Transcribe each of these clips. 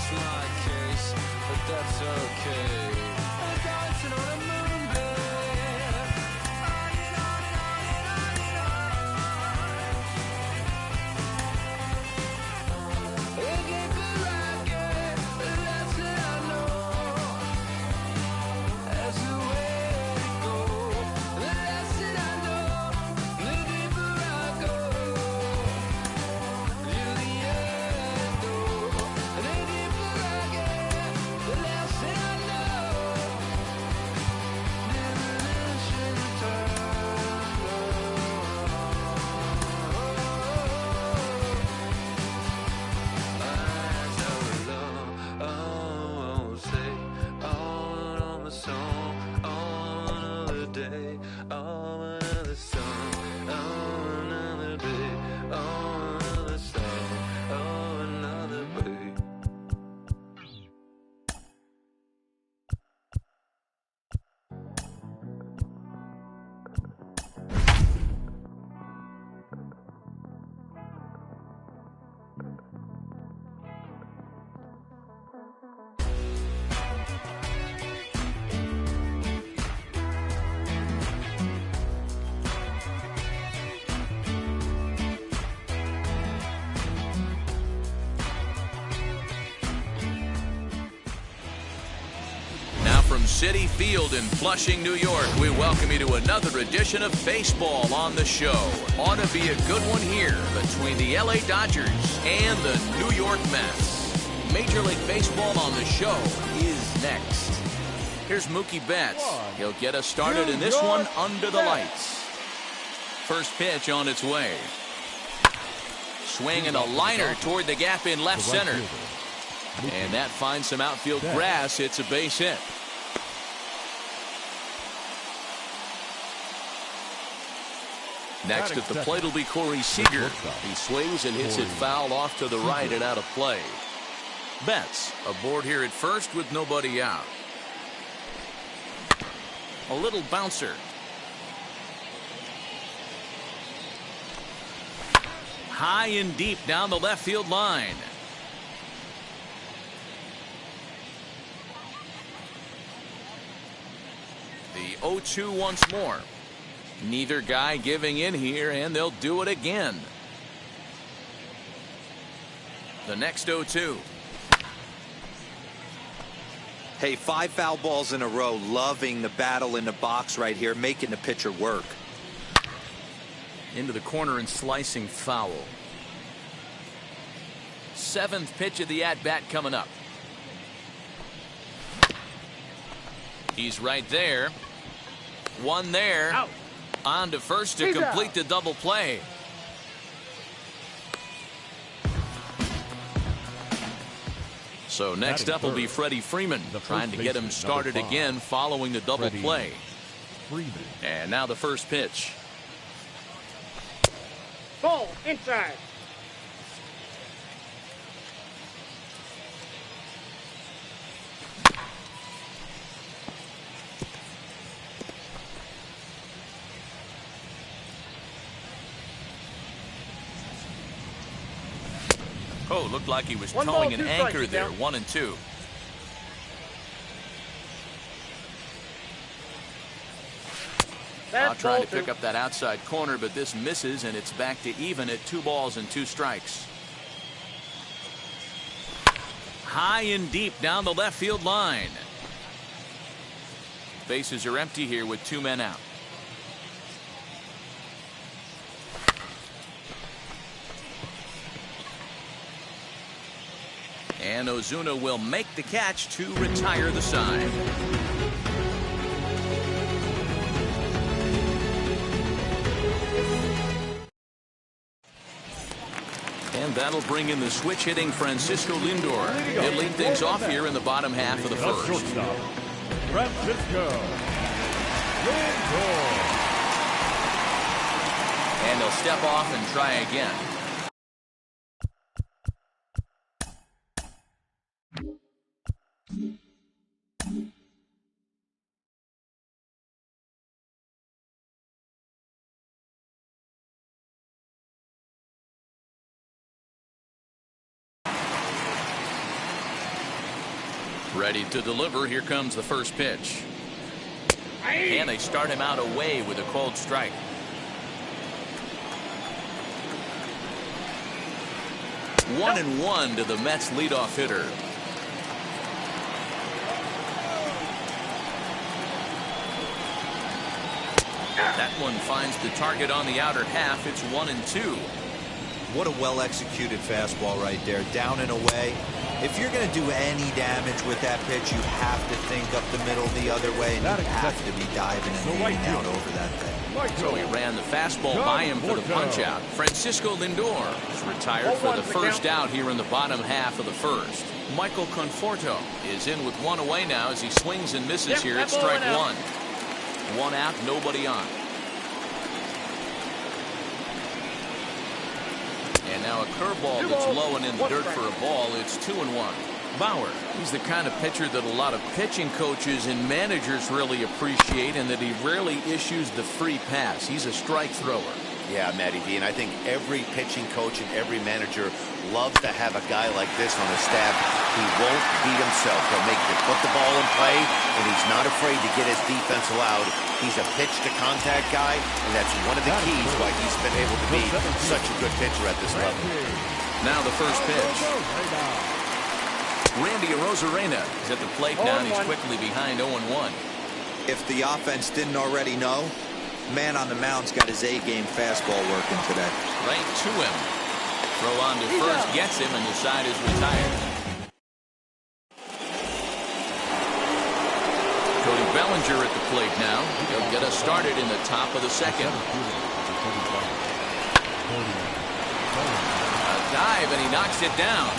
that's my case, but that's okay. I'm dancing on a moonbed, on and on and on and on and on. It ain't the rocket, but that's what I know. That's the way it goes. The less that I know, the deeper I go. To the end, though. The deeper I get, the less that I know. Diminishing oh, say, on my song, on another day, on another song, on another day, on another song, on another day. Now from Citi Field in Flushing, New York, we welcome you to another edition of Baseball on the Show. Ought to be a good one here between the LA Dodgers and the New York Mets. Major League Baseball on the Show is next. Here's Mookie Betts. He'll get us started in this one under the lights. First pitch on its way. Swing and a liner toward the gap in left center. And that finds some outfield grass. It's a base hit. Next at the plate will be Corey Seager. He swings and hits it foul off to the right and out of play. Betts aboard here at first with nobody out. A little bouncer. High and deep down the left field line. The 0-2 once more. Neither guy giving in here, and they'll do it again. The next 0-2. Hey, 5 foul balls in a row. Loving the battle in the box right here, making the pitcher work. Into the corner and slicing foul. 7th pitch of the at-bat coming up. He's right there. One there. Out. On to first to complete the double play. So next up will be Freddie Freeman, trying to get him started again following the double play. And now the first pitch. Ball inside. Oh, looked like he was towing an anchor there. 1-2. Now trying to pick up that outside corner, but this misses, and it's back to even at 2 balls and 2 strikes. High and deep down the left field line. Bases are empty here with 2 men out. And Ozuna will make the catch to retire the side. And that'll bring in the switch-hitting Francisco Lindor. He'll lead things off here in the bottom half of the first. Francisco Lindor. And he'll step off and try again. Ready to deliver. Here comes the first pitch. And they start him out away with a cold strike. One and one to the Mets leadoff hitter. That one finds the target on the outer half. It's 1-2. What a well-executed fastball right there. Down and away. If you're going to do any damage with that pitch, you have to think up the middle the other way, and you have to be diving and hitting out over that thing. So he ran the fastball by him for the punch-out. Francisco Lindor is retired for the first out here in the bottom half of the first. Michael Conforto is in with one away now as he swings and misses here at strike one. One out, nobody on. And now a curveball that's low and in the dirt for a ball. It's 2-1. Bauer, he's the kind of pitcher that a lot of pitching coaches and managers really appreciate, and that he rarely issues the free pass. He's a strike thrower. Yeah, Matty D, and I think every pitching coach and every manager loves to have a guy like this on his staff. He won't beat himself. He'll make you put the ball in play, and he's not afraid to get his defense allowed. He's a pitch-to-contact guy, and that's one of the keys why he's been able to be such a good pitcher at this level. Now the first pitch. Randy Arozarena is at the plate now, and he's quickly behind 0-1. If the offense didn't already know, man on the mound's got his A-game fastball working today. Right to him. Throw on to first, gets him, and the side is retired. Cody Bellinger at the plate now. He'll get us started in the top of the second. A dive, and he knocks it down.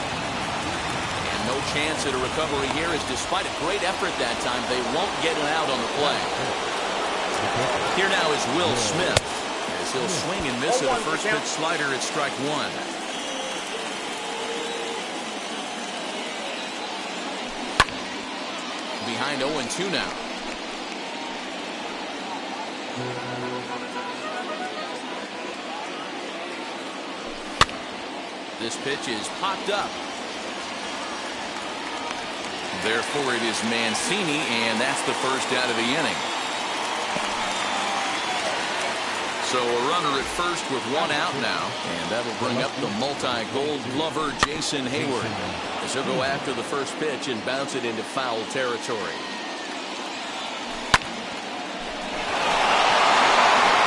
And no chance at a recovery here, as despite a great effort that time, they won't get it out on the play. Here now is Will Smith, as he'll swing and miss at a first pitch slider at strike one. Behind 0-2 now. This pitch is popped up. Therefore it is Mancini, and that's the first out of the inning. So a runner at first with one out now, and that'll bring up the multi-gold glover Jason Hayward, as he'll go after the first pitch and bounce it into foul territory.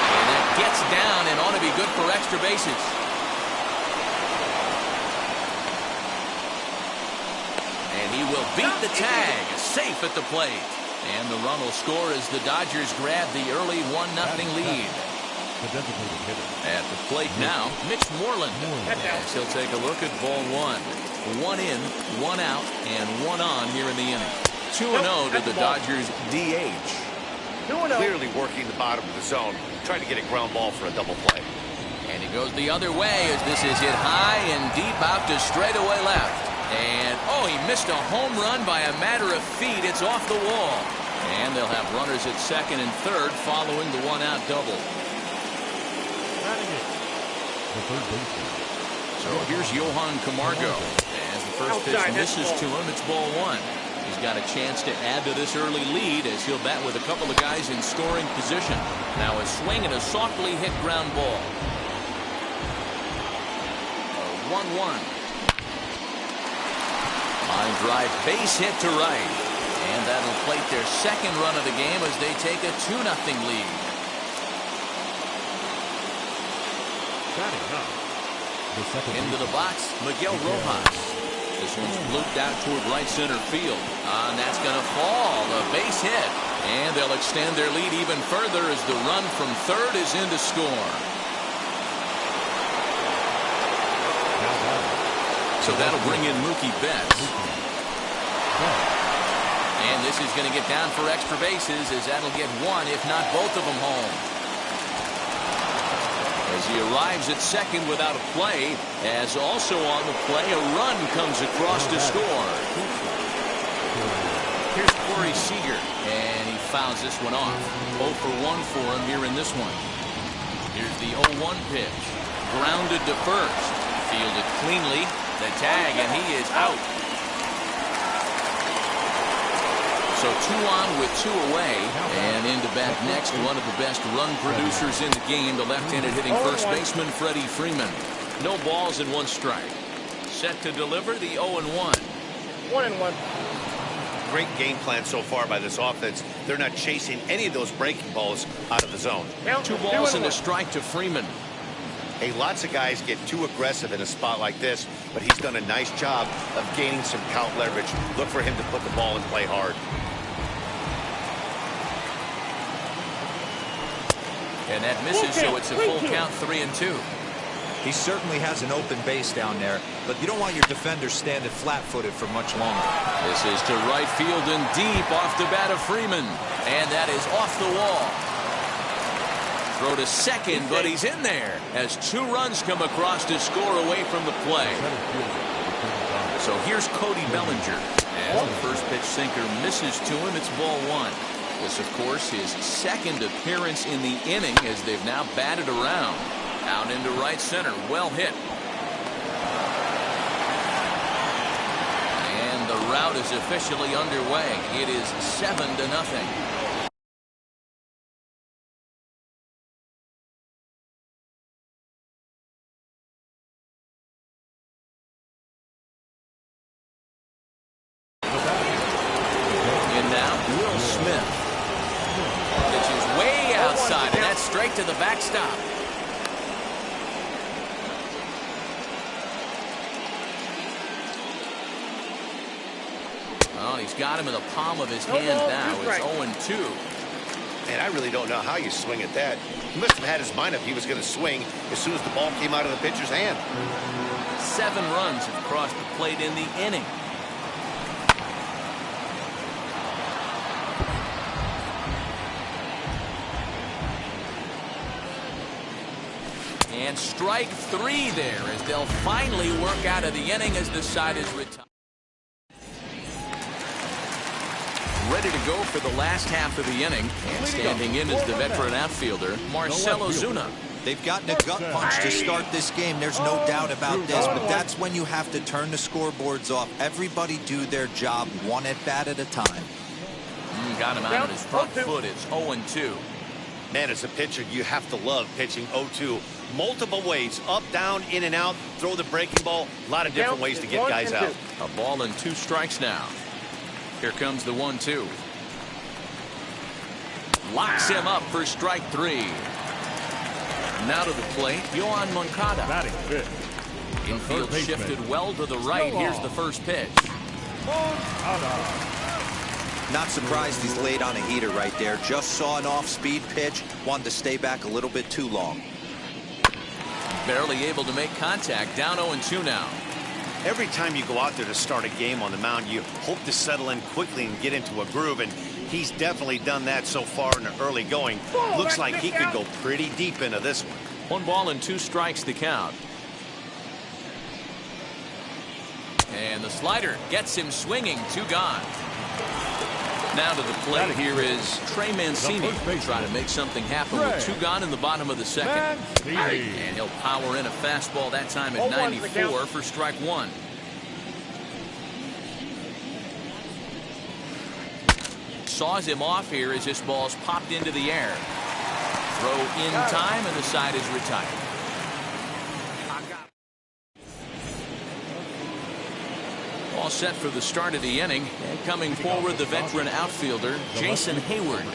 And that gets down and ought to be good for extra bases. And he will beat the tag, safe at the plate. And the run will score as the Dodgers grab the early 1-0 lead. At the plate now, Mitch Moreland. As he'll take a look at ball one. One in, one out, and one on here in the inning. 2-0 to the Dodgers DH. Clearly working the bottom of the zone, trying to get a ground ball for a double play. And he goes the other way as this is hit high and deep out to straightaway left. And, oh, he missed a home run by a matter of feet. It's off the wall. And they'll have runners at second and third following the one-out double. So here's Johan Camargo. As the first pitch misses to him, it's ball one. He's got a chance to add to this early lead as he'll bat with a couple of guys in scoring position. Now a swing and a softly hit ground ball. 1-1. Line drive, base hit to right. And that'll plate their second run of the game as they take a 2-0 lead. Into the box, Miguel Rojas. This one's blooped out toward right center field. And that's going to fall. A base hit. And they'll extend their lead even further as the run from third is in to score. So that'll bring in Mookie Betts. And this is going to get down for extra bases, as that'll get one, if not both of them, home. As he arrives at second without a play, as also on the play, a run comes across to score. Here's Corey Seager, and he fouls this one off. 0 for 1 for him here in this one. Here's the 0-1 pitch. Grounded to first. Fielded cleanly. The tag, and he is out. So 2 on with 2 away. And into bat next, one of the best run producers in the game, the left-handed hitting first baseman, Freddie Freeman. No balls and 1 strike. Set to deliver the 0-1. 1-1. Great game plan so far by this offense. They're not chasing any of those breaking balls out of the zone. 2 balls and a strike to Freeman. Hey, lots of guys get too aggressive in a spot like this, but he's done a nice job of gaining some count leverage. Look for him to put the ball and play hard. And that misses, so it's a full count, 3-2. He certainly has an open base down there, but you don't want your defenders standing flat-footed for much longer. This is to right field and deep off the bat of Freeman. And that is off the wall. Throw to second, but he's in there as 2 runs come across to score away from the play. So here's Cody Bellinger. As the first pitch sinker misses to him, it's ball 1. This, of course, his 2nd appearance in the inning as they've now batted around. Out into right center, well hit. And the rout is officially underway. It is 7-0. And now Will Smith. Pitch is way outside, and that's straight to the backstop. Well, he's got him in the palm of his hand now. It's 0-2. And I really don't know how you swing at that. He must have had his mind up he was going to swing as soon as the ball came out of the pitcher's hand. 7 runs have crossed the plate in the inning. And strike 3 there as they'll finally work out of the inning as the side is retired. Ready to go for the last half of the inning, and standing in is the veteran outfielder, Marcell Ozuna. They've gotten a gut punch to start this game. There's no doubt about this, but that's when you have to turn the scoreboards off. Everybody do their job 1 at bat at a time. Got him out of his front foot. It's 0-2. Man, as a pitcher, you have to love pitching 0-2. Multiple ways, up, down, in and out, throw the breaking ball. A lot of different ways to get guys out. A ball and 2 strikes now. Here comes the 1-2. Locks him up for strike 3. Now to the plate, Yoan Moncada. Batting fifth. Infield shifted well to the right. Here's the first pitch. Not surprised he's laid on a heater right there. Just saw an off-speed pitch. Wanted to stay back a little bit too long. Barely able to make contact. Down 0-2 now. Every time you go out there to start a game on the mound, you hope to settle in quickly and get into a groove, and he's definitely done that so far in the early going. Looks like he could go pretty deep into this one. 1 ball and 2 strikes to count. And the slider gets him swinging. 2 gone. Now to the plate here is Trey Mancini trying to make something happen with 2 gone in the bottom of the 2nd. And he'll power in a fastball that time at 94 for strike 1. Saws him off here as this ball's popped into the air. Throw in time, and the side is retired. All set for the start of the inning. And coming forward, the veteran outfielder, Jason Hayward.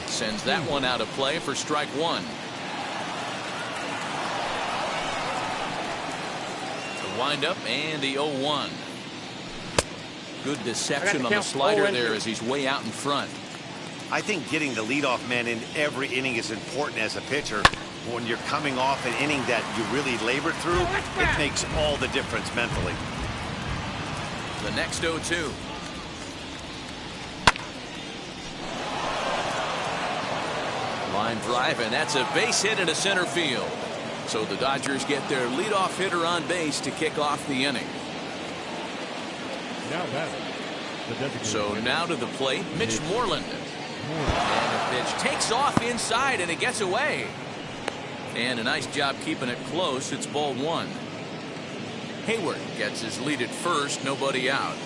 Sends that one out of play for strike 1. The windup and the 0-1. Good deception on the slider there as he's way out in front. I think getting the leadoff man in every inning is important as a pitcher. When you're coming off an inning that you really labored through, it makes all the difference mentally. The next 0-2. Line drive, and that's a base hit into center field. So the Dodgers get their leadoff hitter on base to kick off the inning. So now to the plate, Mitch Moreland. And the pitch takes off inside, and it gets away. And a nice job keeping it close. It's ball 1. Hayward gets his lead at first, nobody out.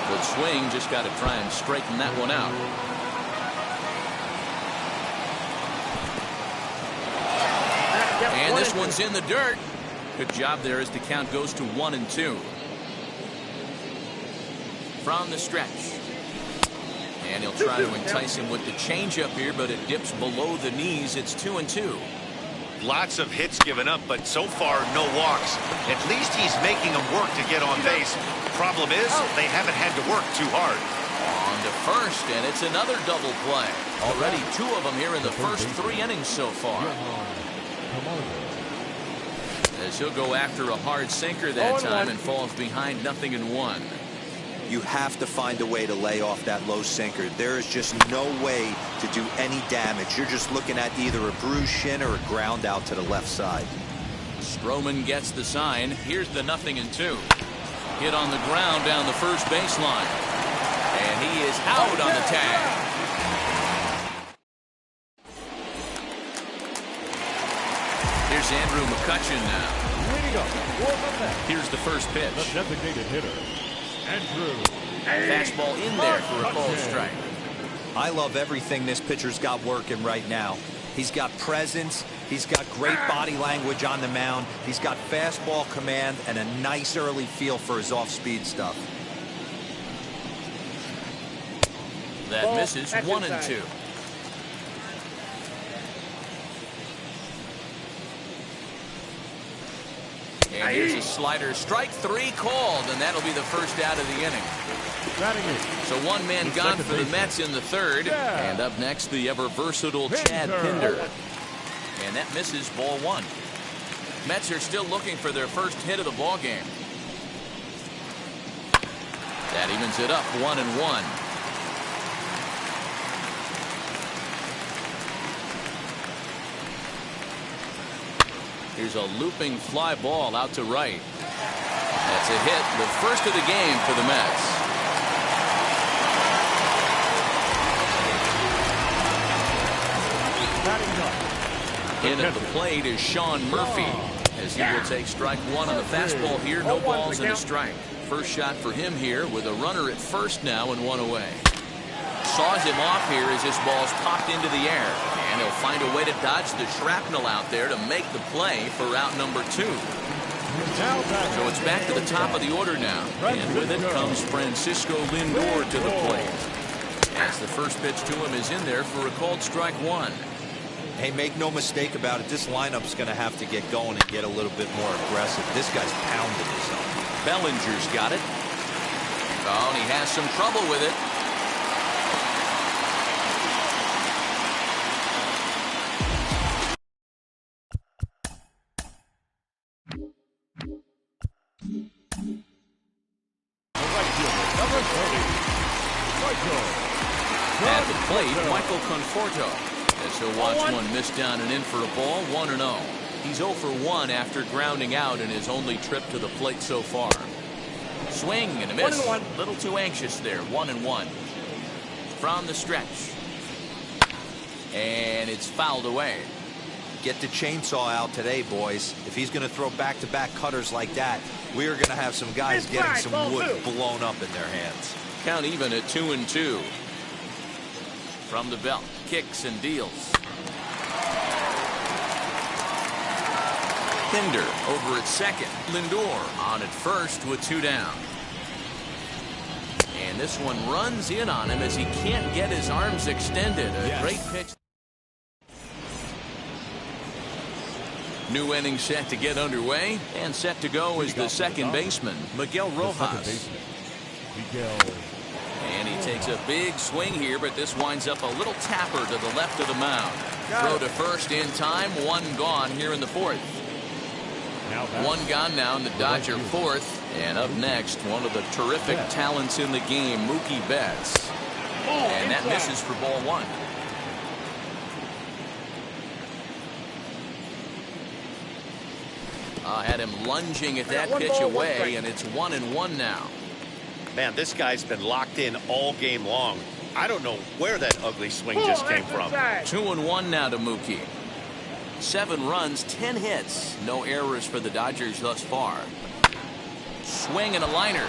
Good swing, just got to try and straighten that one out. And this one's in the dirt. Good job there as the count goes to 1-2. From the stretch. And he'll try to entice him with the changeup here, but it dips below the knees. It's 2-2. Lots of hits given up, but so far no walks. At least he's making them work to get on base. Problem is, they haven't had to work too hard. On to first, and it's another double play. Already 2 of them here in the first 3 innings so far. As he'll go after a hard sinker that time and falls behind 0-1. You have to find a way to lay off that low sinker. There is just no way to do any damage. You're just looking at either a bruised shin or a ground out to the left side. Stroman gets the sign. Here's the 0-2. Hit on the ground down the first baseline. And he is out on the tag. Here's Andrew McCutchen now. Here's the first pitch. The designated hitter, Andrew. Fastball in there for a ball strike. I love everything this pitcher's got working right now. He's got presence. He's got great body language on the mound. He's got fastball command and a nice early feel for his off-speed stuff. That misses. 1-2. And here's a slider. Strike 3 called, and that'll be the first out of the inning. So 1 man gone for the Mets in the 3rd. And up next, the ever-versatile Chad Pinder. And that misses, ball 1. Mets are still looking for their first hit of the ball game. That evens it up, 1-1. Here's a looping fly ball out to right. That's a hit, the first of the game for the Mets. In at the plate is Sean Murphy, as he will take strike 1 on the fastball here. No balls and a strike. First shot for him here with a runner at first now and 1 away. Saws him off here as this ball's popped into the air. And he'll find a way to dodge the shrapnel out there to make the play for out number 2. So it's back to the top of the order now. And with it comes Francisco Lindor to the plate. As the first pitch to him is in there for a called strike 1. Hey, make no mistake about it. This lineup's going to have to get going and get a little bit more aggressive. This guy's pounding himself. Bellinger's got it. Oh, and he has some trouble with it. At the plate, Michael Conforto. As he'll watch one miss down and in for a ball, 1-0. He's 0 for 1 after grounding out in his only trip to the plate so far. Swing and a miss. A little too anxious there, 1-1. From the stretch. And it's fouled away. Get the chainsaw out today, boys. If he's going to throw back-to-back cutters like that, we are going to have some guys getting some wood blown up in their hands. Count even at 2-2. From the belt, kicks and deals. Pinder over at second. Lindor on at first with 2 down. And this one runs in on him as he can't get his arms extended. A great pitch. New inning set to get underway, and set to go is the second baseman, Miguel Rojas. And he takes a big swing here, but this winds up a little tapper to the left of the mound. Throw to first in time, 1 gone here in the 4th. 1 gone now in the Dodger 4th. And up next, one of the terrific talents in the game, Mookie Betts. And that misses for ball 1. Had him lunging at that pitch away, and it's 1-1 now. Man, this guy's been locked in all game long. I don't know where that ugly swing just came from. 2-1 now to Mookie. 7 runs, 10 hits. No errors for the Dodgers thus far. Swing and a liner.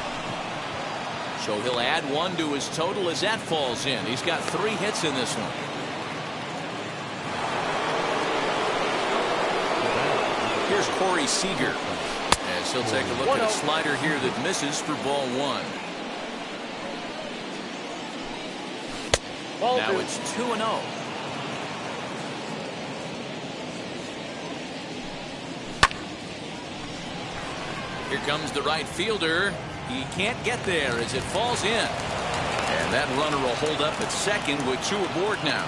So he'll add 1 to his total as that falls in. He's got 3 hits in this one. Here's Corey Seager. As he'll take a look at a slider here that misses for ball 1. Now it's 2-0. Here comes the right fielder. He can't get there as it falls in. And that runner will hold up at second with 2 aboard now.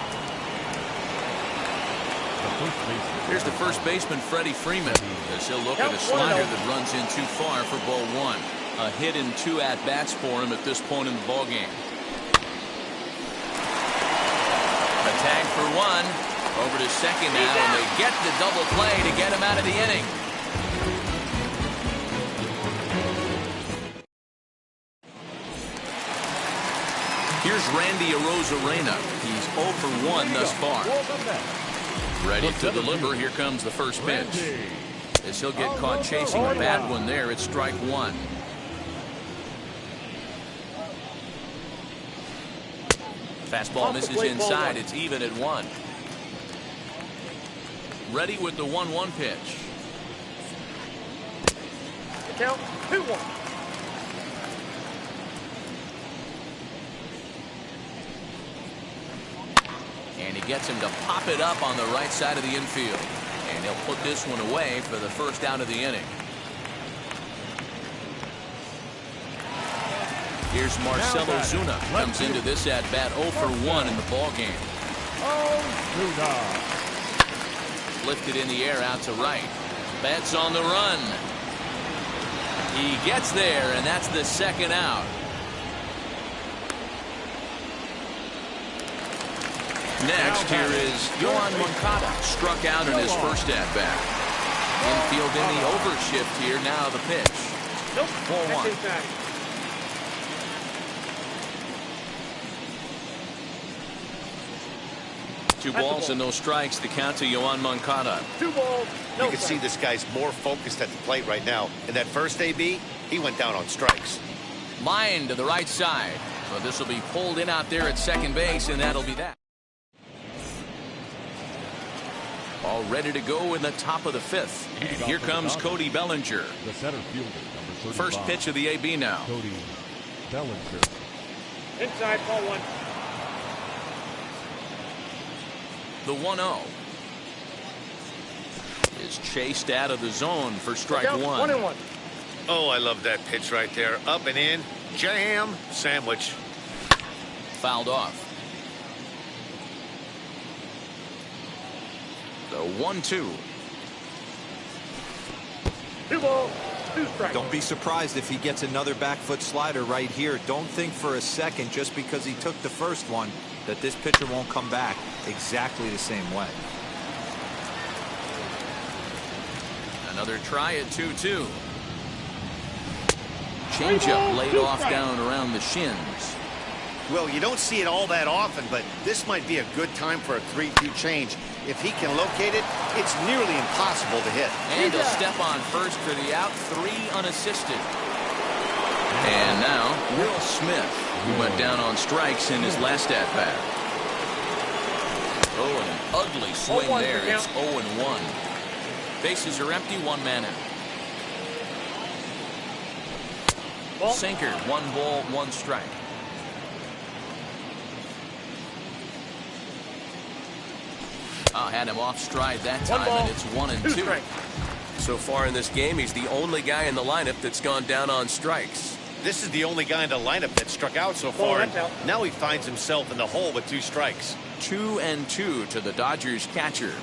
Here's the first baseman, Freddie Freeman, as he'll look at a slider that runs in too far for ball 1. A hit in 2 at-bats for him at this point in the ballgame. A tag for 1. Over to second now, and they get the double play to get him out of the inning. Here's Randy Arozarena. He's 0 for 1 thus far. Ready to deliver. Here comes the first pitch. As he'll get caught chasing a bad one there, it's strike 1. Fastball misses inside. It's even at 1. Ready with the 1-1 pitch. Count 2-1. And he gets him to pop it up on the right side of the infield. And he'll put this one away for the first out of the inning. Here's Marcell Ozuna. Comes into this at bat 0 for 1 in the ball game. Lifted in the air out to right. Betts on the run. He gets there, and that's the second out. Next, here is Yoan Moncada. Struck out in his first at bat. Infield in the overshift here. Now the pitch. 4-1. 2 balls and no strikes. The count to Yoan Moncada. 2 balls. You can see this guy's more focused at the plate right now. In that first AB, he went down on strikes. Line to the right side. So this will be pulled in out there at second base, and that'll be that. All ready to go in the top of the 5th. And here comes Cody Bellinger. The center fielder, number 35. First pitch of the AB now. Cody Bellinger. Inside, ball 1. The 1-0 is chased out of the zone for strike 1. 1-1. Oh, I love that pitch right there. Up and in. Jam. Sandwich. Fouled off. The 1-2. 2 balls, 2 strikes. Don't be surprised if he gets another back foot slider right here. Don't think for a second, just because he took the first one, that this pitcher won't come back exactly the same way. Another try at 2-2. Changeup laid off down around the shins. Well, you don't see it all that often, but this might be a good time for a 3-2 change. If he can locate it, it's nearly impossible to hit. And he'll step on first for the out. 3 unassisted. And now Will Smith, who went down on strikes in his last at bat. Oh, an ugly swing there. It's 0-1. Bases are empty. 1 man out. Sinker. 1 ball, 1 strike. Had him off stride that time, and it's 1-2. So far in this game, he's the only guy in the lineup that's gone down on strikes. This is the only guy in the lineup that struck out so far. And now he finds himself in the hole with 2 strikes. 2-2 to the Dodgers catcher.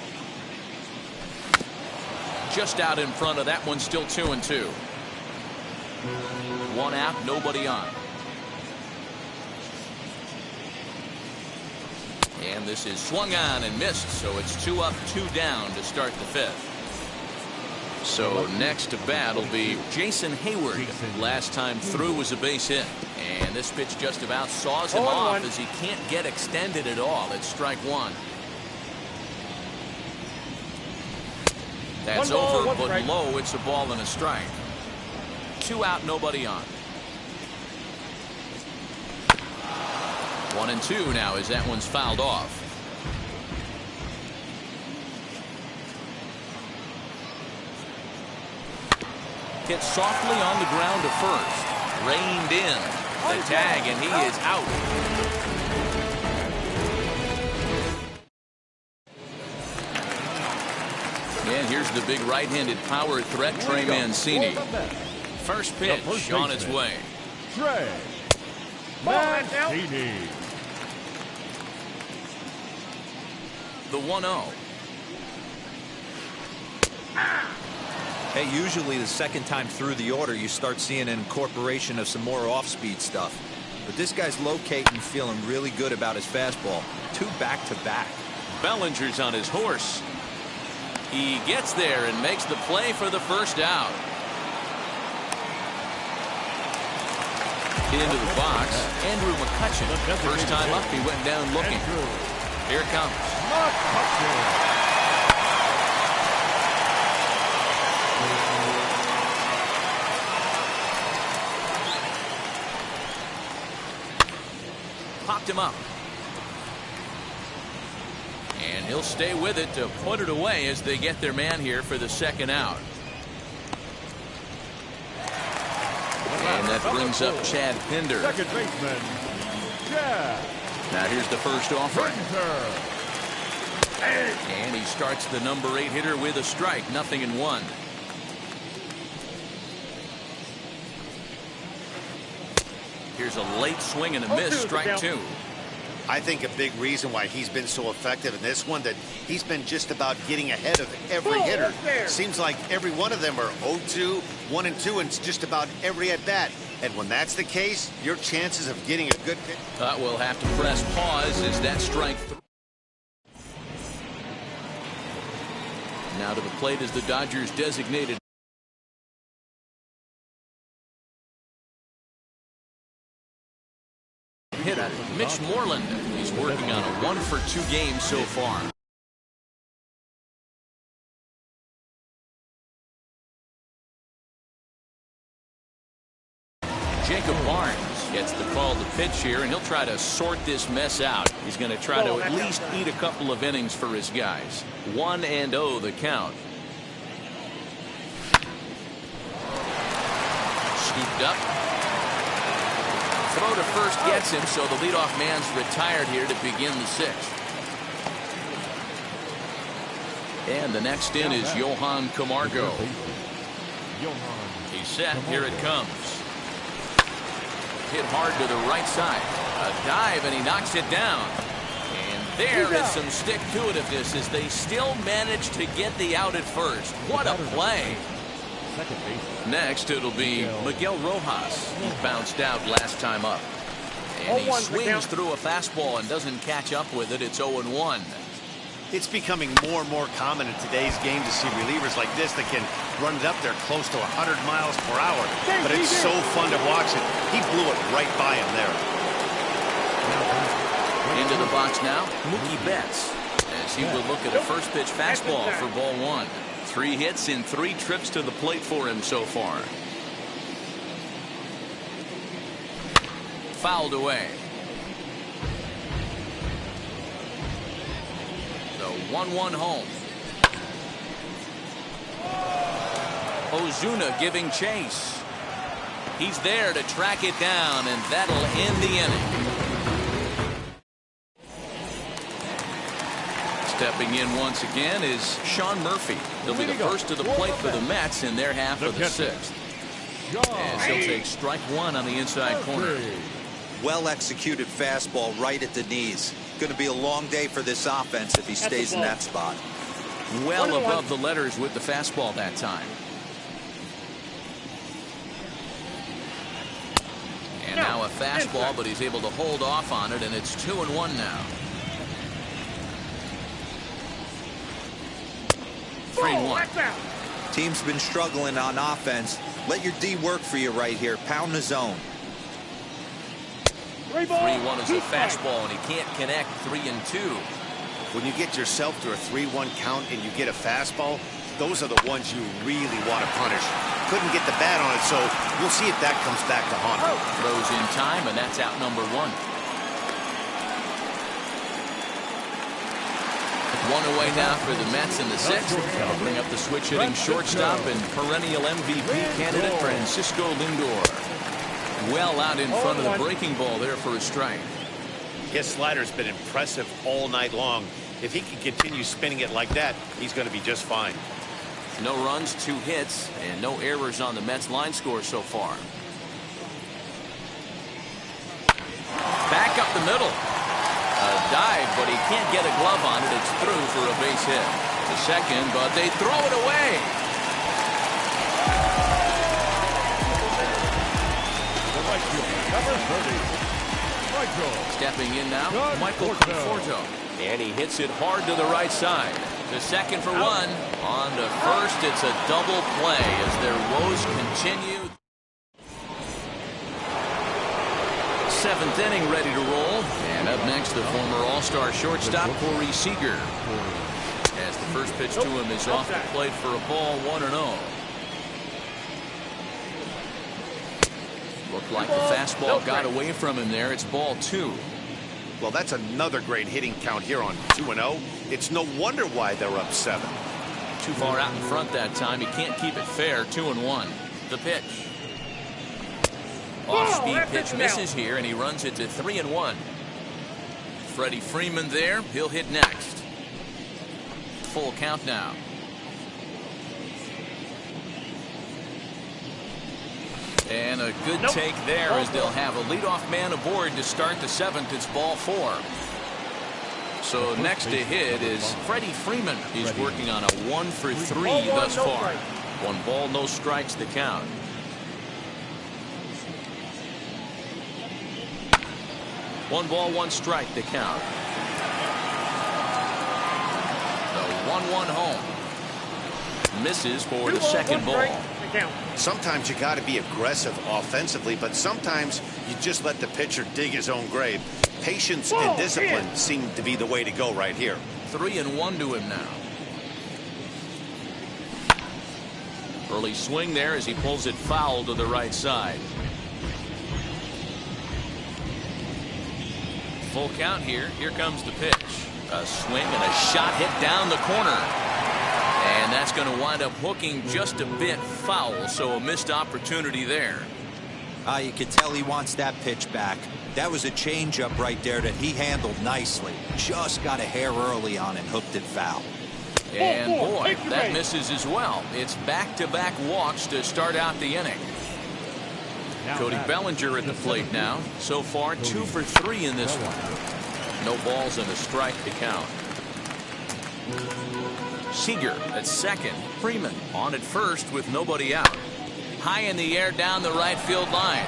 Just out in front of that one, still 2-2. 1 out, nobody on. And this is swung on and missed, so it's 2 up, 2 down to start the 5th. So next to bat will be Jason Hayward. Last time through was a base hit. And this pitch just about saws him off as he can't get extended at all. It's strike 1. That's over, but low. It's a ball and a strike. 2 out, nobody on. 1-2 now as that one's fouled off. Hit softly on the ground to first. Reined in. The tag, and he is out. And here's the big right-handed power threat, Trey Mancini. First pitch on its way. Trey Mancini. The 1-0. Hey, usually the second time through the order, you start seeing an incorporation of some more off-speed stuff. But this guy's locating, feeling really good about his fastball. 2 back-to-back. Bellinger's on his horse. He gets there and makes the play for the first out. Into the box, Andrew McCutcheon. First time up, he went down looking. Here it comes. Popped him up. And he'll stay with it to put it away as they get their man here for the second out. And that brings up Chad Pinder. Second baseman, Chad. Now here's the first offering. And he starts the number 8 hitter with a strike. 0-1. Here's a late swing and a miss. Strike 2. I think a big reason why he's been so effective in this one, that he's been just about getting ahead of every hitter. Seems like every one of them are 0-2, 1-2, and it's just about every at-bat. And when that's the case, your chances of getting a good pitch. We'll have to press pause as that strike 3. Now to the plate is the Dodgers designated hitter, Mitch Moreland. He's working on a 1-for-2 game so far. Jacob Barnes gets the call to pitch here, and he'll try to sort this mess out. He's going to try to at least eat a couple of innings for his guys. 1-0 the count. Scooped up. Throw to first gets him, so the leadoff man's retired here to begin the 6th. And the next in is Johan Camargo. He's set. Here it comes. Hit hard to the right side. A dive, and he knocks it down. And there is some stick-to-itiveness as they still manage to get the out at first. What a play. Next, it'll be Miguel Rojas. He bounced out last time up. And he swings through a fastball and doesn't catch up with it. It's 0-1. It's becoming more and more common in today's game to see relievers like this that can run it up there close to 100 miles per hour. But it's so fun to watch it. He blew it right by him there. Into the box now, Mookie Betts, as he will look at a first pitch fastball for ball 1. 3 hits in 3 trips to the plate for him so far. Fouled away. The 1-1 home. Ozuna giving chase. He's there to track it down, and that'll end the inning. Stepping in once again is Sean Murphy. He'll be the first to the plate for the Mets in their half of the 6th. As he'll take strike 1 on the inside corner. Well-executed fastball right at the knees. Going to be a long day for this offense if he stays in that spot. Well above the letters with the fastball that time. And now a fastball, but he's able to hold off on it, and it's 2-1 now. 3-1. Team's been struggling on offense. Let your D work for you right here. Pound the zone. 3-1 is a fastball, and he can't connect. 3-2. When you get yourself to a 3-1 count and you get a fastball, those are the ones you really want to punish. Couldn't get the bat on it, so we'll see if that comes back to haunt him. Throws in time, and that's out number 1. One away now for the Mets in the sixth. That'll bring up the switch-hitting shortstop and perennial MVP candidate Francisco Lindor. Well out in front of the breaking ball there for a strike. His slider's been impressive all night long. If he can continue spinning it like that, he's going to be just fine. No runs, 2 hits, and no errors on the Mets line score so far. Back up the middle. A dive, but he can't get a glove on it. It's through for a base hit. To second, but they throw it away. Stepping in now, Michael Conforto. And he hits it hard to the right side. To second for 1. On to first, it's a double play as their woes continue. 7th inning ready to roll. And up next, the former All-Star shortstop, Corey Seager. As the first pitch to him is off the plate for a ball, 1-0. Looked like the fastball got away from him there. It's ball 2. Well, that's another great hitting count here on 2-0. It's no wonder why they're up 7. Too far out in front that time. He can't keep it fair. 2-1. The pitch. Off-speed pitch misses here, and he runs it to 3-1. Freddie Freeman there. He'll hit next. Full count now. And a good take there as they'll have a leadoff man aboard to start the 7th. It's ball 4. So next to hit is Freddie Freeman. He's working on a 1 for 3 thus far. 1 ball, no strikes the count. One ball, 1 strike the count. The 1-1 home. Misses for the second ball. Sometimes you got to be aggressive offensively, but sometimes you just let the pitcher dig his own grave. Patience and discipline seem to be the way to go right here. 3-1 to him now. Early swing there as he pulls it foul to the right side. Full count here. Here comes the pitch. A swing and a shot hit down the corner. And that's going to wind up hooking just a bit foul, so a missed opportunity there. You can tell he wants that pitch back. That was a changeup right there that he handled nicely. Just got a hair early on and hooked it foul. And boy, that misses as well. It's back-to-back walks to start out the inning. Cody Bellinger at the plate now. So far, 2 for 3 in this one. No balls and a strike to count. Seager at second. Freeman on at first with nobody out. High in the air down the right field line.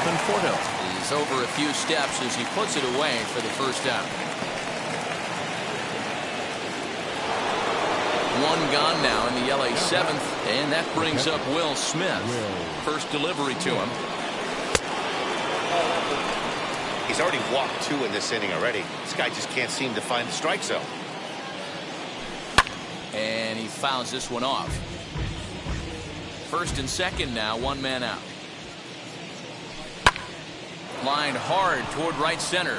Conforto is over a few steps as he puts it away for the first out. 1 gone now in the LA 7th, and that brings up Will Smith. First delivery to him. He's already walked 2 in this inning already. This guy just can't seem to find the strike zone. And he fouls this one off. First and second now, 1 man out. Lined hard toward right center.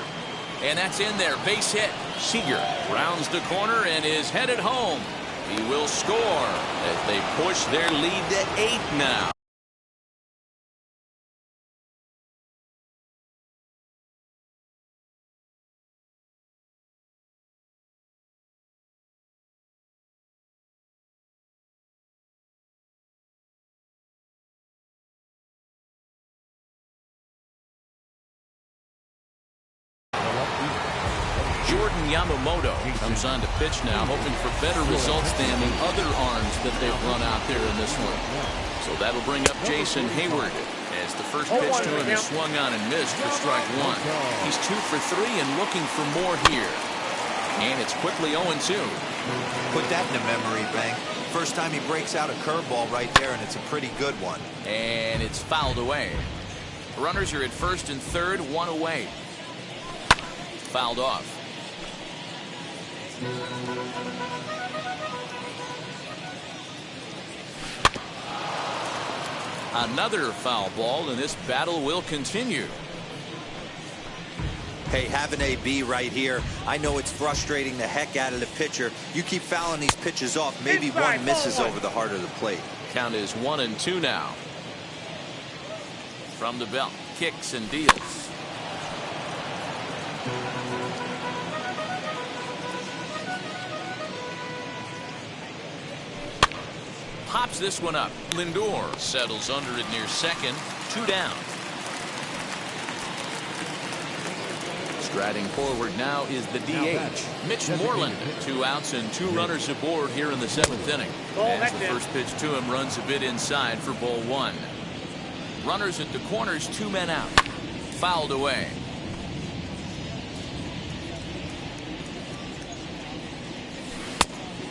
And that's in there. Base hit. Seager rounds the corner and is headed home. He will score as they push their lead to 8 now. Yamamoto comes on to pitch now, hoping for better results than the other arms that they've run out there in this one. So that'll bring up Jason Hayward as the first pitch to him is swung on and missed for strike 1. He's 2 for 3 and looking for more here. And it's quickly 0-2. Put that in the memory bank. First time he breaks out a curveball right there, and it's a pretty good one. And it's fouled away. Runners are at first and third, 1 away. Fouled off. Another foul ball, and this battle will continue. Hey, have an AB right here. I know it's frustrating the heck out of the pitcher. You keep fouling these pitches off, maybe one misses over the heart of the plate. Count is 1-2 now. From the belt, kicks and deals. Pops this one up. Lindor settles under it near second. 2 down. Striding forward now is the DH, Mitch Moreland. 2 outs and 2 runners aboard here in the 7th inning. As the first pitch to him runs a bit inside for ball 1. Runners at the corners, 2 men out. Fouled away.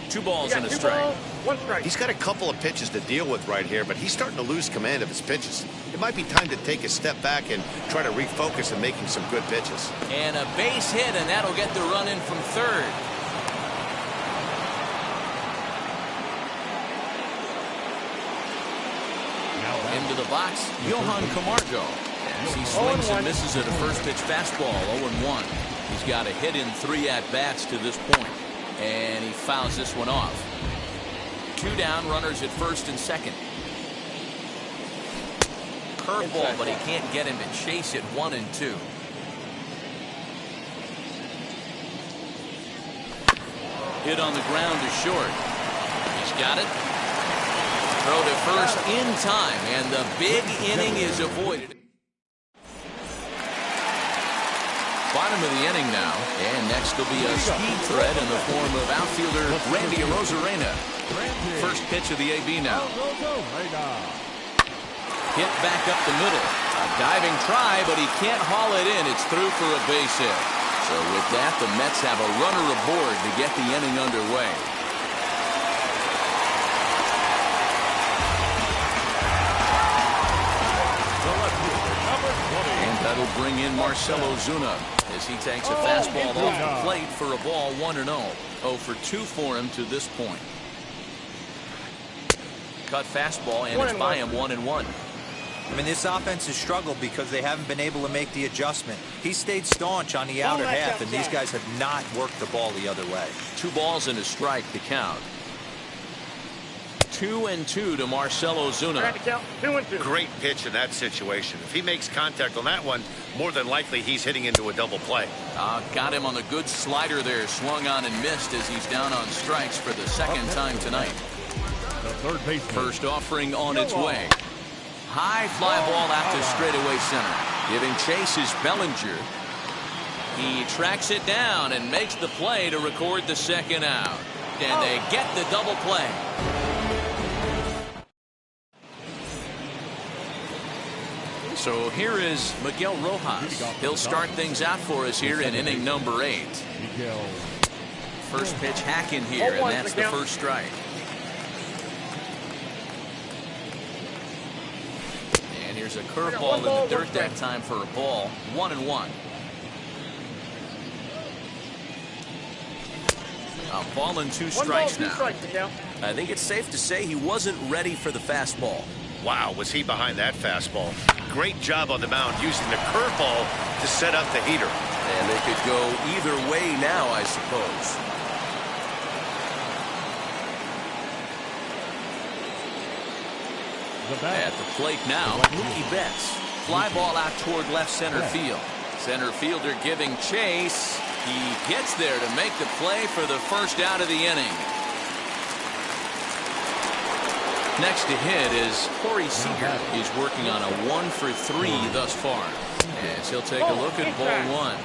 Two balls and a strike. 1 strike. He's got a couple of pitches to deal with right here, but he's starting to lose command of his pitches. It might be time to take a step back and try to refocus on making some good pitches. And a base hit, and that'll get the run in from third. Into the box, Johan Camargo. As he swings and misses at a first pitch fastball, 0-1. He's got a hit in 3 at-bats to this point. And he fouls this one off. 2 down, runners at first and second. Curveball, but he can't get him to chase it. 1-2. Hit on the ground to short. He's got it. Throw to first in time, and the big inning is avoided. Bottom of the inning now, and next will be a speed threat in the form of outfielder Randy Arozarena. First pitch of the AB now. Hit back up the middle. A diving try, but he can't haul it in. It's through for a base hit. So with that, the Mets have a runner aboard to get the inning underway. And that'll bring in Marcell Ozuna as he takes a fastball off the plate for a ball. 1-0. 0 for 2 for him to this point. Cut fastball, and it's by him. 1-1. I mean, this offense has struggled because they haven't been able to make the adjustment. He stayed staunch on the outer half, and these guys have not worked the ball the other way. 2 balls and a strike to count. 2-2 to Marcell Ozuna. 2-2. Great pitch in that situation. If he makes contact on that one, more than likely he's hitting into a double play. Got him on the good slider there. Swung on and missed as he's down on strikes for the second time tonight. The third baseman. First offering on its way. High fly ball out to straightaway center. Giving chase is Bellinger. He tracks it down and makes the play to record the second out. And they get the double play. So here is Miguel Rojas. He'll start things out for us here in inning number 8. First pitch hack in here, and that's the first strike. And here's a curveball in the dirt that time for a ball. 1-1. A ball and 2 strikes now. I think it's safe to say he wasn't ready for the fastball. Wow, was he behind that fastball. Great job on the mound using the curveball to set up the heater. And they could go either way now, I suppose. At the plate now, Mookie Betts. Fly ball out toward left center field. Center fielder giving chase. He gets there to make the play for the first out of the inning. Next to hit is Corey Seager. He's working on a 1 for 3 thus far. As he'll take a look at ball 1.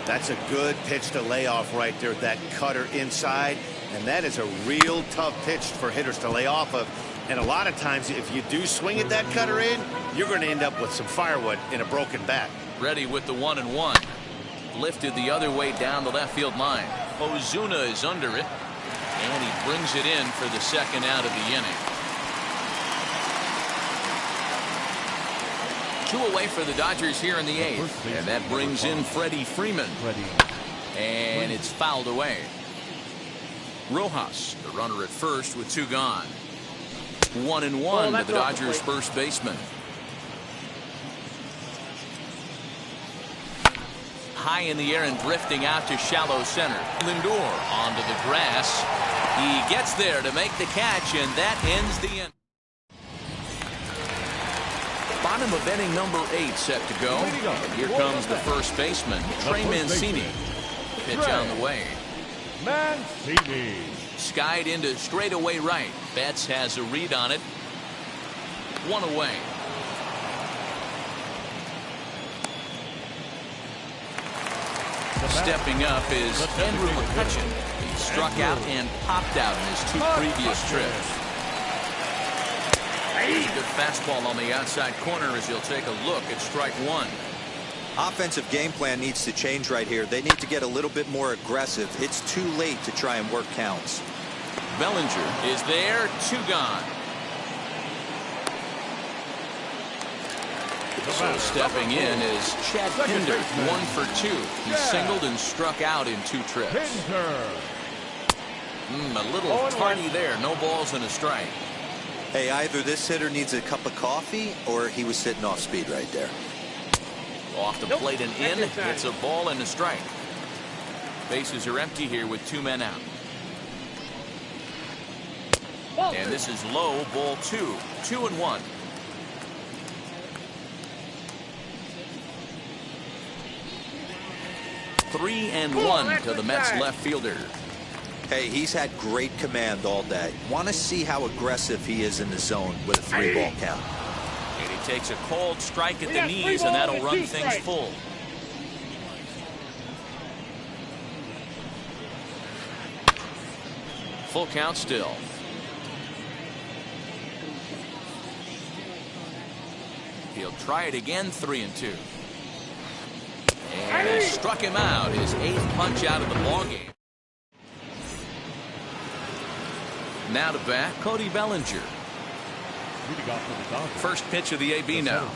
That's a good pitch to lay off right there, that cutter inside. And that is a real tough pitch for hitters to lay off of. And a lot of times, if you do swing at that cutter in, you're going to end up with some firewood in a broken bat. Ready with the 1-1. Lifted the other way down the left field line. Ozuna is under it. And he brings it in for the second out of the inning. 2 away for the Dodgers here in the 8th. And that brings in Freddie Freeman. And it's fouled away. Rojas, the runner at first with 2 gone. 1-1 to the Dodgers first baseman. high in the air and drifting out to shallow center. Lindor onto the grass. He gets there to make the catch, and that ends the inning. Bottom of inning number 8 set to go. And here comes the first baseman, Trey Mancini. Pitch on the way. Mancini. Skied into straightaway right. Betts has a read on it. 1 away. Stepping up is Andrew McCutchen. He struck out and popped out in his 2 previous trips. Here's a good fastball on the outside corner as he'll take a look at strike 1. Offensive game plan needs to change right here. They need to get a little bit more aggressive. It's too late to try and work counts. Bellinger is there, 2 gone. So stepping in is Chad Pinder, 1 for 2. He singled and struck out in 2 trips. A little tardy there. No balls and a strike. Hey, either this hitter needs a cup of coffee or he was sitting off speed right there. Off the plate and in. It's a ball and a strike. Bases are empty here with 2 men out. And this is low, ball 2. 2-1. Three and 1 to the Mets left fielder. Hey, he's had great command all day. Want to see how aggressive he is in the zone with a 3-ball count. And he takes a called strike at the knees, and that'll run things full. Full count still. He'll try it again, 3-2. And he struck him out, his 8th punch out of the ballgame. Now to bat, Cody Bellinger. First pitch of the AB now.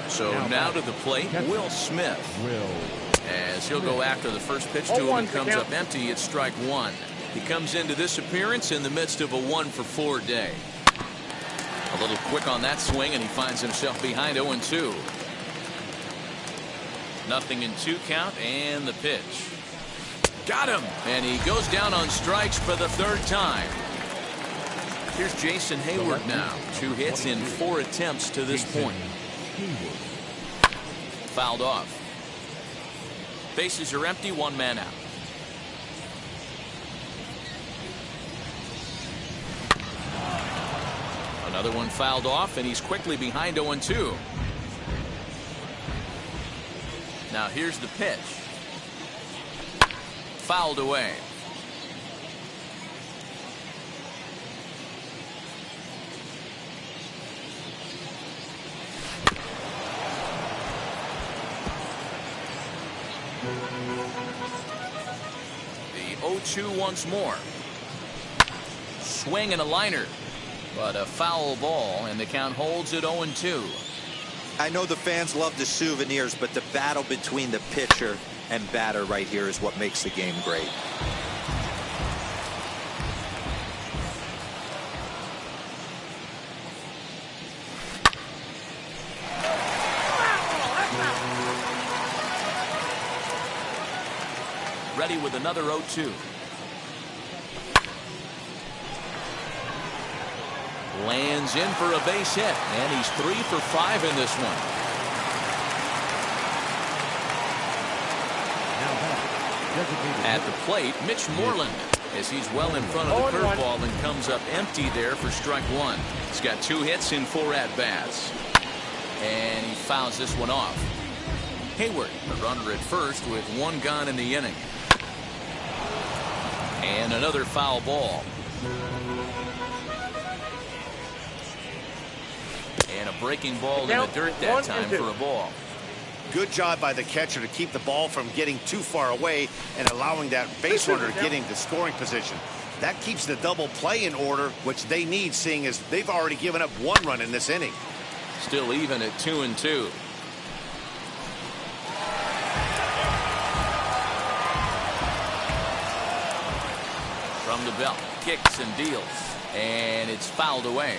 So now to the plate, Will Smith. As he'll go after the first pitch to him and comes up empty, it's strike 1. He comes into this appearance in the midst of a 1-for-4 day. A little quick on that swing, and he finds himself behind 0-2. 0-2 count, and the pitch. Got him! And he goes down on strikes for the 3rd time. Here's Jason Hayward now. 2 hits in 4 attempts to this point. Fouled off. Bases are empty, 1 man out. Another one fouled off, and he's quickly behind 0-2. Now here's the pitch. Fouled away. The 0-2 once more. Swing and a liner. But a foul ball, and the count holds at 0-2. I know the fans love the souvenirs, but the battle between the pitcher and batter right here is what makes the game great. Ready with another 0-2. Lands in for a base hit, and he's 3 for 5 in this one. At the plate, Mitch Moreland, as he's well in front of the curveball and comes up empty there for strike 1. He's got 2 hits in 4 at-bats. And he fouls this one off. Hayward, the runner at first with 1 gone in the inning. And another foul ball. And a breaking ball in the dirt that time for a ball. Good job by the catcher to keep the ball from getting too far away and allowing that base runner to get into scoring position. That keeps the double play in order, which they need, seeing as they've already given up 1 run in this inning. Still even at 2-2. from the belt. Kicks and deals. And it's fouled away.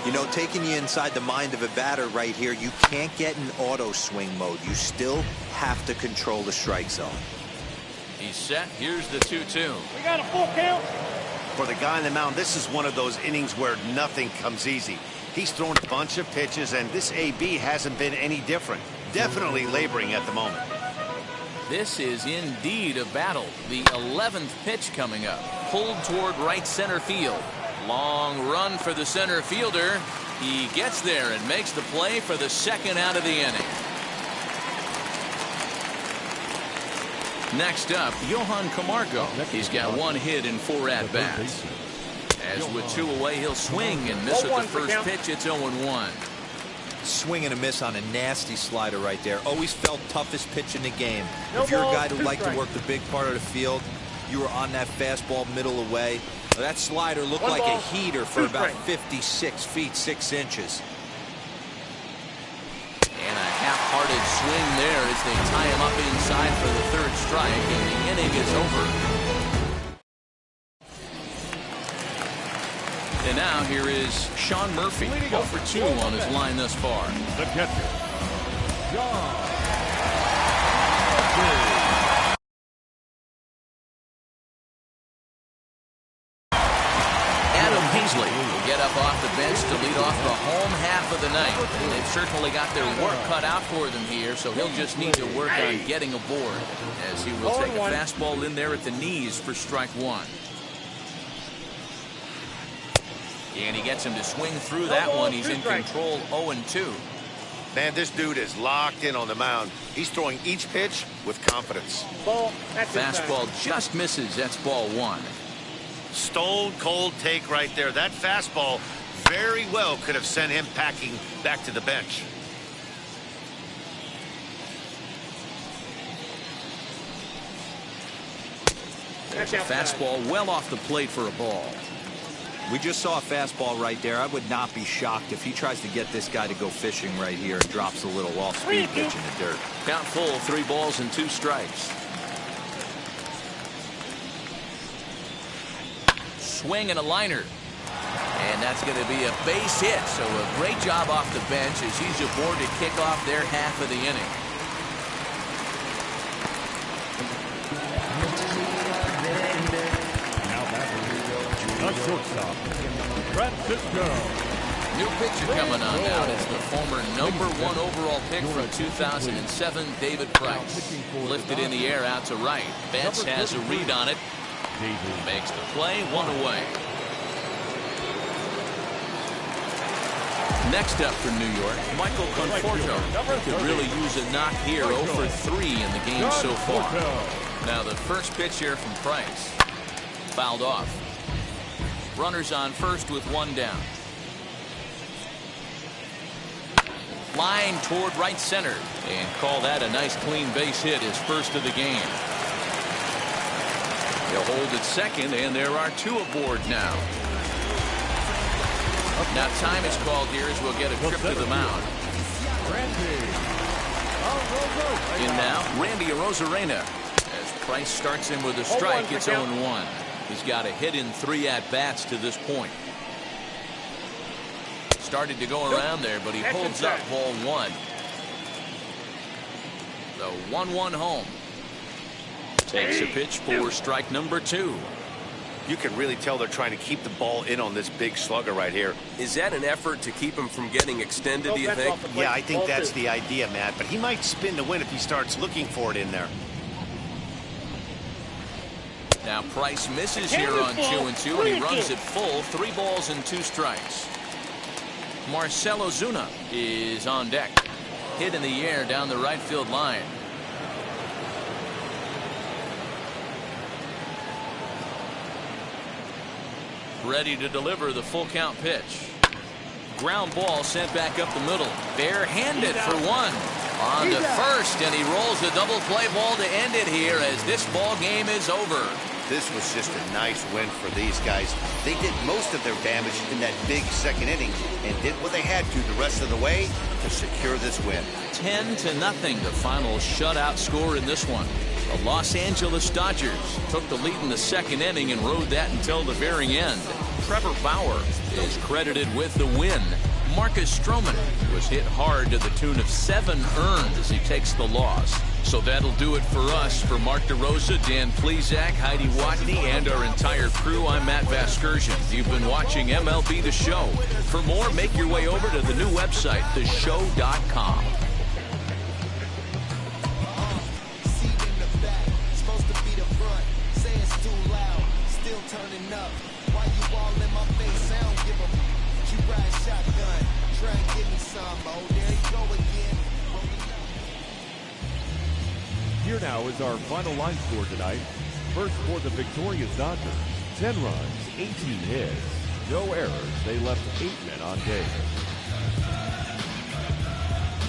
You know, taking you inside the mind of a batter right here, you can't get in auto swing mode. You still have to control the strike zone. He's set. Here's the 2-2. We got a full count. For the guy on the mound, this is one of those innings where nothing comes easy. He's thrown a bunch of pitches, and this AB hasn't been any different. Definitely laboring at the moment. This is indeed a battle. The 11th pitch coming up. Pulled toward right center field. Long run for the center fielder. He gets there and makes the play for the second out of the inning. Next up, Johan Camargo. He's got 1 hit in 4 at-bats. As with 2 away, he'll swing and miss at the first pitch. It's 0-1. Swing and a miss on a nasty slider right there. Always felt toughest pitch in the game. If you're a guy who liked to work the big part of the field, you were on that fastball middle away. That slider looked like a heater for about 56 feet 6 inches. And a half-hearted swing there as they tie him up inside for the 3rd strike, and the inning is over. And now here is Sean Murphy, 0 for 2 on his line thus far. The catcher, Sean. Adam Heasley will get up off the bench to lead off the home half of the night. They've certainly got their work cut out for them here, so he'll just need to work on getting aboard, as he will take a fastball in there at the knees for strike 1. And he gets him to swing through that one. He's in control, 0-2. Man, this dude is locked in on the mound. He's throwing each pitch with confidence. Fastball just misses. That's ball 1. Stone cold take right there. That fastball very well could have sent him packing back to the bench. Fastball well off the plate for a ball. We just saw a fastball right there. I would not be shocked if he tries to get this guy to go fishing right here and drops a little off-speed pitch in the dirt. Count full, 3 balls and 2 strikes. Swing and a liner. And that's going to be a base hit. So a great job off the bench as he's aboard to kick off their half of the inning. The shortstop, Francisco. New pitcher coming on now is the former #1 overall pick from 2007, David Price. Lifted in the air out to right. Betts has a read on it. Makes the play, 1 away. Next up for New York, Michael Conforto. Could really use a knock here, 0 for 3 in the game so far. Now the first pitch here from Price. Fouled off. Runners on first with 1 down. Line toward right center. And call that a nice clean base hit, his first of the game. He'll hold at second, and there are 2 aboard now. Now time is called here as we'll get a trip to the mound. In now, Randy Arozarena. As Price starts him with a strike, it's 0-1. He's got a hit in 3 at-bats to this point. Started to go around there, but he holds up ball 1. The 1-1 home. Takes a pitch for strike number 2. You can really tell they're trying to keep the ball in on this big slugger right here. Is that an effort to keep him from getting extended, do you think? Yeah, I think that's the idea, Matt. But he might spin to win if he starts looking for it in there. Now Price misses here on 2-2, and he runs it full, 3 balls and 2 strikes. Marcell Ozuna is on deck. Hit in the air down the right field line. Ready to deliver the full count pitch. Ground ball sent back up the middle. Barehanded for 1. On to first, and he rolls a double play ball to end it here as this ball game is over. This was just a nice win for these guys. They did most of their damage in that big second inning and did what they had to the rest of the way to secure this win. 10-0, the final shutout score in this one. The Los Angeles Dodgers took the lead in the second inning and rode that until the very end. Trevor Bauer is credited with the win. Marcus Stroman was hit hard to the tune of 7 earned as he takes the loss. So that'll do it for us. For Mark DeRosa, Dan Plezak, Heidi Watney, and our entire crew, I'm Matt Vasgersian. You've been watching MLB The Show. For more, make your way over to the new website, theshow.com. Here now is our final line score tonight. First for the victorious Dodgers, 10 runs, 18 hits, no errors. They left 8 men on base.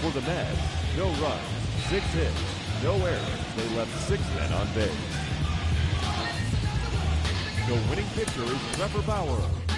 For the Mets, no runs, 6 hits, no errors. They left 6 men on base. The winning pitcher is Trevor Bauer.